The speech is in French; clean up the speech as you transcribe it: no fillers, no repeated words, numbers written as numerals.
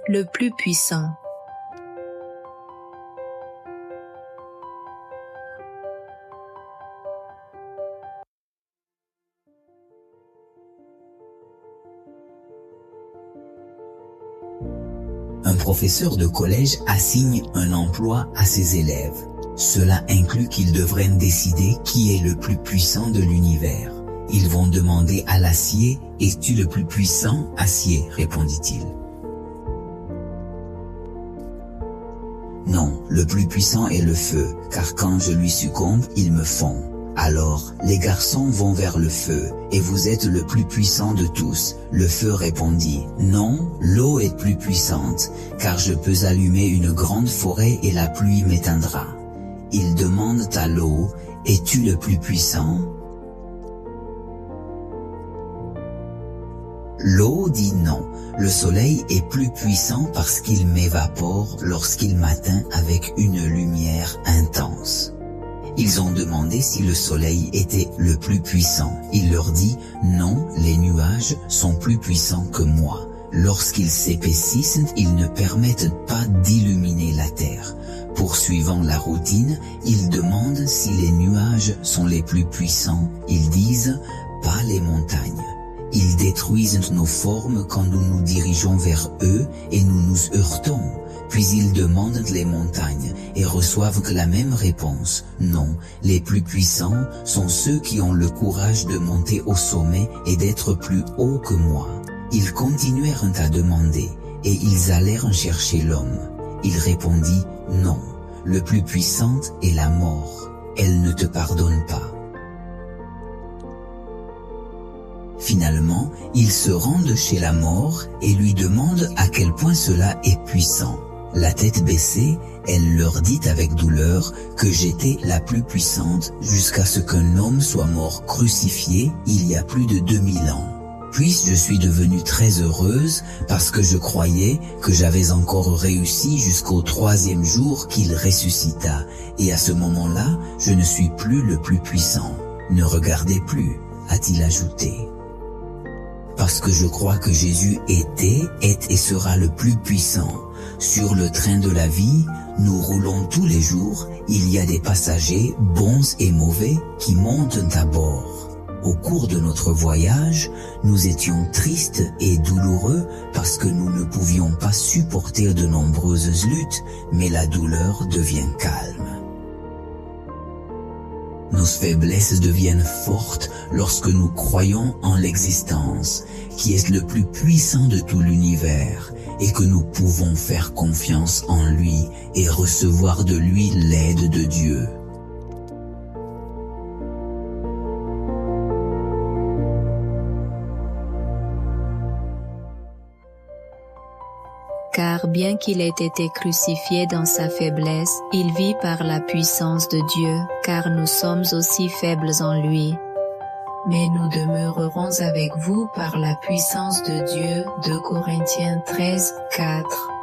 le plus puissant. Un professeur de collège assigne un emploi à ses élèves. Cela inclut qu'ils devraient décider qui est le plus puissant de l'univers. Ils vont demander à l'acier « Es-tu le plus puissant, acier ?» répondit-il. Non, le plus puissant est le feu, car quand je lui succombe, il me fond. Alors, les garçons vont vers le feu, et vous êtes le plus puissant de tous. Le feu répondit, non, l'eau est plus puissante, car je peux allumer une grande forêt et la pluie m'éteindra. Ils demandent à l'eau, es-tu le plus puissant? L'eau dit non, le soleil est plus puissant parce qu'il m'évapore lorsqu'il m'atteint avec une lumière intense. Ils ont demandé si le soleil était le plus puissant. Il leur dit, non, les nuages sont plus puissants que moi. Lorsqu'ils s'épaississent, ils ne permettent pas d'illuminer la terre. Poursuivant la routine, ils demandent si les nuages sont les plus puissants. Ils disent, pas les montagnes. Ils détruisent nos formes quand nous nous dirigeons vers eux et nous nous heurtons. Puis ils demandent les montagnes et reçoivent la même réponse. Non, les plus puissants sont ceux qui ont le courage de monter au sommet et d'être plus haut que moi. Ils continuèrent à demander et ils allèrent chercher l'homme. Il répondit, non, le plus puissant est la mort. Elle ne te pardonne pas. Finalement, ils se rendent chez la mort et lui demandent à quel point cela est puissant. La tête baissée, elle leur dit avec douleur que j'étais la plus puissante jusqu'à ce qu'un homme soit mort crucifié il y a plus de 2000 ans. Puis je suis devenue très heureuse parce que je croyais que j'avais encore réussi jusqu'au 3e jour qu'il ressuscita. Et à ce moment-là, je ne suis plus le plus puissant. Ne regardez plus, a-t-il ajouté. Parce que je crois que Jésus était, est et sera le plus puissant. Sur le train de la vie, nous roulons tous les jours, il y a des passagers, bons et mauvais, qui montent à bord. Au cours de notre voyage, nous étions tristes et douloureux parce que nous ne pouvions pas supporter de nombreuses luttes, mais la douleur devient calme. Nos faiblesses deviennent fortes lorsque nous croyons en l'existence, qui est le plus puissant de tout l'univers, et que nous pouvons faire confiance en lui et recevoir de lui l'aide de Dieu. Car bien qu'il ait été crucifié dans sa faiblesse, il vit par la puissance de Dieu, car nous sommes aussi faibles en lui. Mais nous demeurerons avec vous par la puissance de Dieu. 2 Corinthiens 13, 4.